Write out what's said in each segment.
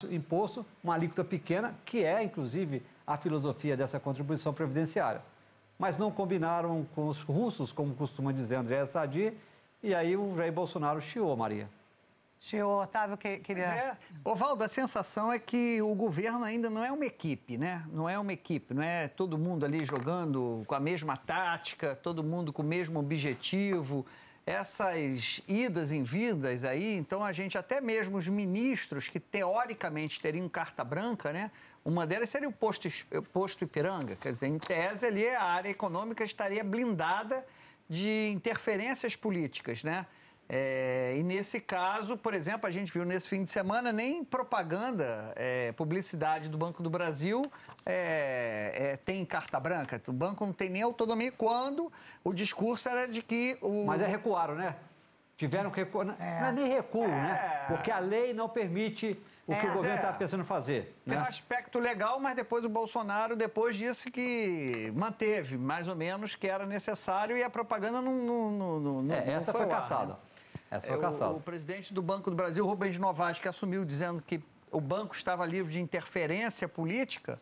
imposto, uma alíquota pequena, que é, inclusive, a filosofia dessa contribuição previdenciária. Mas não combinaram com os russos, como costuma dizer André Sadi, e aí o Jair Bolsonaro chiou, Maria. Chiou, Otávio, queria... Valdo, a sensação é que o governo ainda não é uma equipe, né? Não é uma equipe, não é todo mundo ali jogando com a mesma tática, todo mundo com o mesmo objetivo. Essas idas e vindas aí, então a gente, até mesmo os ministros que teoricamente teriam carta branca, né? Uma delas seria o posto Ipiranga, quer dizer, em tese ali a área econômica estaria blindada de interferências políticas, né? E nesse caso, por exemplo, a gente viu nesse fim de semana nem propaganda, publicidade do Banco do Brasil tem carta branca. O banco não tem nem autonomia quando o discurso era de que Mas recuaram, né? Tiveram que recuar. Não é nem recuo, né? Porque a lei não permite o que o governo está pensando fazer. Tem um aspecto legal, mas depois o Bolsonaro disse que manteve, mais ou menos, que era necessário e a propaganda não essa foi caçada. Né? O presidente do Banco do Brasil, Rubens Novais, que assumiu dizendo que o banco estava livre de interferência política,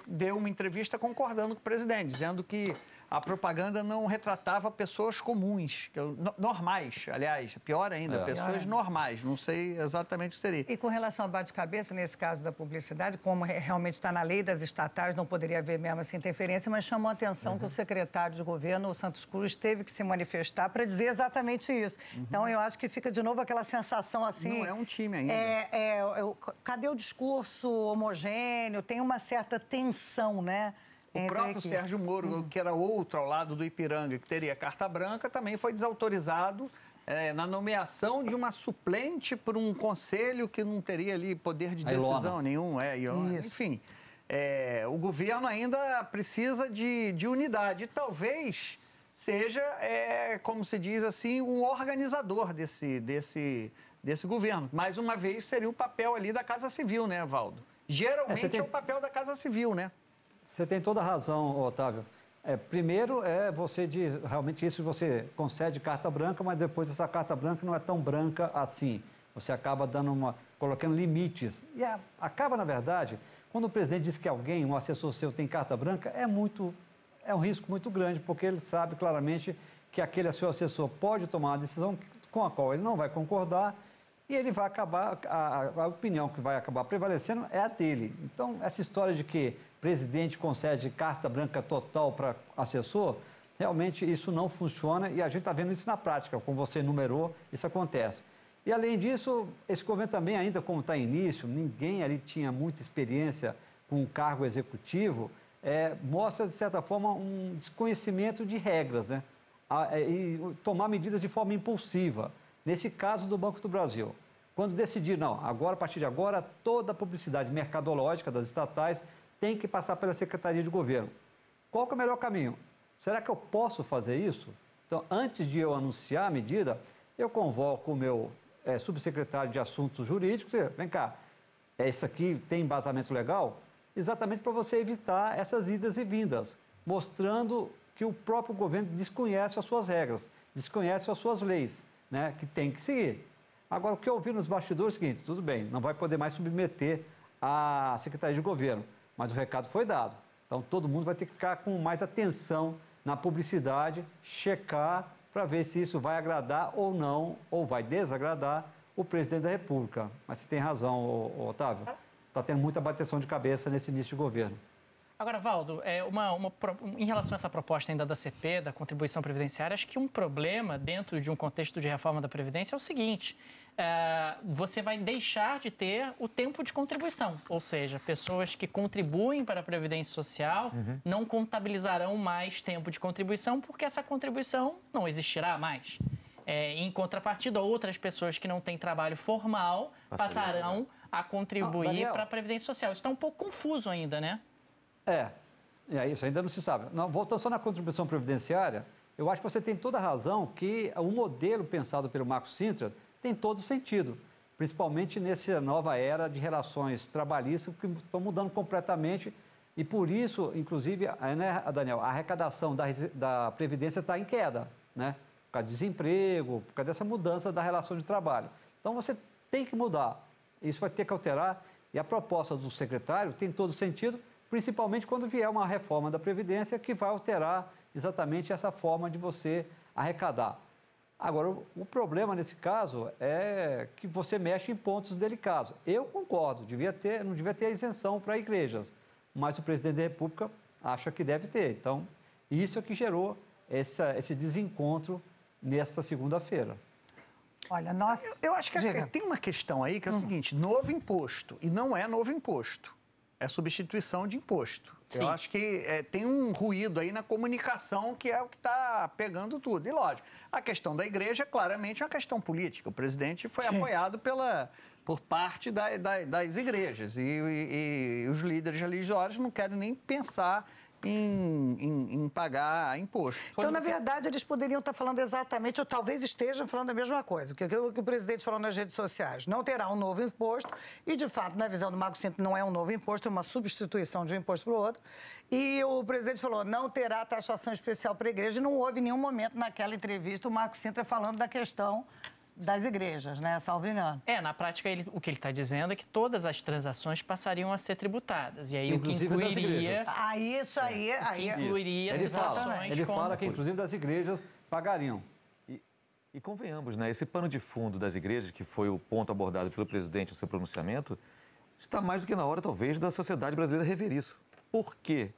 deu uma entrevista concordando com o presidente, dizendo que a propaganda não retratava pessoas comuns, normais, aliás, pior ainda, pessoas normais, não sei exatamente o que seria. E com relação ao bate-cabeça, nesse caso da publicidade, como realmente está na lei das estatais, não poderia haver mesmo essa interferência, mas chamou a atenção que o secretário de governo, o Santos Cruz, teve que se manifestar para dizer exatamente isso. Então, eu acho que fica de novo aquela sensação assim... Não é um time ainda. Cadê o discurso homogêneo? Tem uma certa tensão, né? O próprio Sérgio Moro, que era outro ao lado do Ipiranga, que teria carta branca, também foi desautorizado na nomeação de uma suplente por um conselho que não teria ali poder de decisão nenhum. Enfim, o governo ainda precisa de unidade. E talvez seja, como se diz assim, um organizador desse governo. Mais uma vez, seria o papel ali da Casa Civil, né, Valdo? Geralmente é o papel da Casa Civil, né? Você tem toda a razão, Otávio. Primeiro realmente isso você concede carta branca, mas depois essa carta branca não é tão branca assim. Você acaba colocando limites. E acaba, na verdade, quando o presidente diz que um assessor seu tem carta branca, é um risco muito grande, porque ele sabe claramente que aquele seu assessor pode tomar uma decisão com a qual ele não vai concordar, e ele vai acabar, a opinião que vai acabar prevalecendo é a dele. Então, essa história de que o presidente concede carta branca total para assessor, realmente isso não funciona e a gente está vendo isso na prática, como você enumerou, isso acontece. E, além disso, esse governo também, ainda como está em início, ninguém ali tinha muita experiência com um cargo executivo, mostra, de certa forma, um desconhecimento de regras, né? E tomar medidas de forma impulsiva. Nesse caso do Banco do Brasil, quando decidir, a partir de agora, toda a publicidade mercadológica das estatais tem que passar pela Secretaria de Governo. Qual que é o melhor caminho? Será que eu posso fazer isso? Então, antes de eu anunciar a medida, eu convoco o meu subsecretário de Assuntos Jurídicos e vem cá, isso aqui tem embasamento legal? Exatamente para você evitar essas idas e vindas, mostrando que o próprio governo desconhece as suas regras, desconhece as suas leis, né, que tem que seguir. Agora, o que eu ouvi nos bastidores é o seguinte, tudo bem, não vai poder mais submeter a Secretaria de Governo, mas o recado foi dado. Então, todo mundo vai ter que ficar com mais atenção na publicidade, checar para ver se isso vai agradar ou não, ou vai desagradar o presidente da República. Mas você tem razão, Otávio, está tendo muita bateção de cabeça nesse início de governo. Agora, Valdo, em relação a essa proposta ainda da CP, da contribuição previdenciária, acho que um problema dentro de um contexto de reforma da Previdência é o seguinte, você vai deixar de ter o tempo de contribuição, ou seja, pessoas que contribuem para a Previdência Social não contabilizarão mais tempo de contribuição porque essa contribuição não existirá mais. Em contrapartida, outras pessoas que não têm trabalho formal passarão a contribuir para a Previdência Social. Isso está um pouco confuso ainda, né? Isso ainda não se sabe. Voltando só na contribuição previdenciária, eu acho que você tem toda a razão que o modelo pensado pelo Marcos Cintra tem todo sentido, principalmente nessa nova era de relações trabalhistas que estão mudando completamente e por isso, inclusive, né, Daniel, a arrecadação da Previdência está em queda, né? Por causa de desemprego, por causa dessa mudança da relação de trabalho. Então, você tem que mudar. isso vai ter que alterar. E a proposta do secretário tem todo sentido, principalmente quando vier uma reforma da Previdência que vai alterar exatamente essa forma de você arrecadar. Agora, o problema nesse caso é que você mexe em pontos delicados. Eu concordo, não devia ter isenção para igrejas, mas o presidente da República acha que deve ter. Então, isso é que gerou esse desencontro nesta segunda-feira. Olha, nós... Eu acho que tem uma questão aí que é o seguinte, novo imposto, e não é novo imposto, é substituição de imposto. Sim. Eu acho que tem um ruído aí na comunicação que é o que está pegando tudo. E lógico, a questão da igreja claramente é uma questão política. O presidente foi apoiado por parte das igrejas e os líderes religiosos não querem nem pensar em pagar imposto. Então, na verdade, eles poderiam estar falando exatamente, ou talvez estejam falando a mesma coisa, porque o que o presidente falou nas redes sociais, não terá um novo imposto, e, de fato, na visão do Marco Sintra, não é um novo imposto, é uma substituição de um imposto para o outro, e o presidente falou, não terá taxação especial para a igreja, e não houve nenhum momento naquela entrevista o Marco Sintra falando da questão das igrejas, né? Salvo engano. Na prática, o que ele está dizendo é que todas as transações passariam a ser tributadas. E aí Inclusive o que incluiria... Incluiria essas ações. Ele fala que, inclusive, das igrejas pagariam. E convenhamos, né? Esse pano de fundo das igrejas, que foi o ponto abordado pelo presidente no seu pronunciamento, está mais do que na hora, talvez, da sociedade brasileira rever isso. Por quê?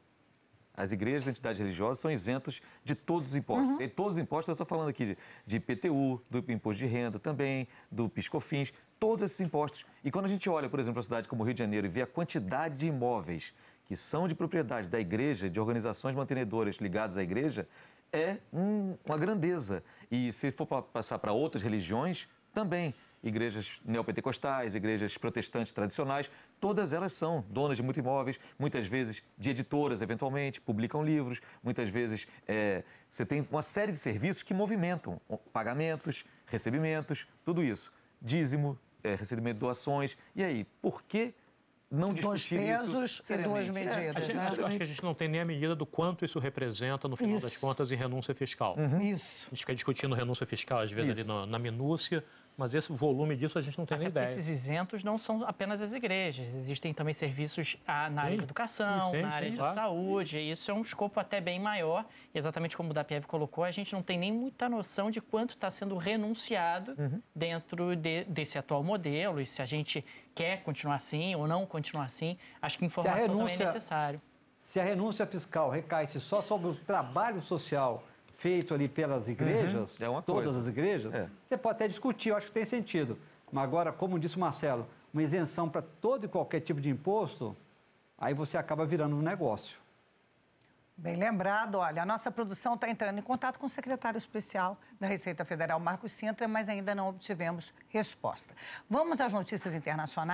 As igrejas e entidades religiosas são isentos de todos os impostos. E todos os impostos, eu estou falando aqui de IPTU, do imposto de renda também, do PIS/COFINS, todos esses impostos. E quando a gente olha, por exemplo, a cidade como Rio de Janeiro e vê a quantidade de imóveis que são de propriedade da igreja, de organizações mantenedoras ligadas à igreja, é uma grandeza. E se for passar para outras religiões, também. Igrejas neopentecostais, igrejas protestantes tradicionais, todas elas são donas de muitos imóveis, muitas vezes de editoras, eventualmente, publicam livros, muitas vezes você tem uma série de serviços que movimentam pagamentos, recebimentos, tudo isso. Dízimo, recebimento de doações. E aí, por que não discutir isso? Dois pesos e duas medidas. Acho que a gente não tem nem a medida do quanto isso representa, no final das contas, em renúncia fiscal. Isso. A gente fica discutindo renúncia fiscal, às vezes, ali na minúcia, mas esse volume disso a gente não tem nem ideia. Esses isentos não são apenas as igrejas. Existem também serviços na área de educação, na área de saúde. Isso é um escopo até bem maior. E exatamente como o Dapiev colocou, a gente não tem nem muita noção de quanto está sendo renunciado dentro desse atual modelo. E se a gente quer continuar assim ou não continuar assim, acho que informação também é necessário. Se a renúncia fiscal recaísse só sobre o trabalho social feito ali pelas igrejas, todas as igrejas, você pode até discutir, eu acho que tem sentido. Mas agora, como disse o Marcelo, uma isenção para todo e qualquer tipo de imposto, aí você acaba virando um negócio. Bem lembrado, olha, a nossa produção está entrando em contato com o secretário especial da Receita Federal, Marco Sintra, mas ainda não obtivemos resposta. Vamos às notícias internacionais.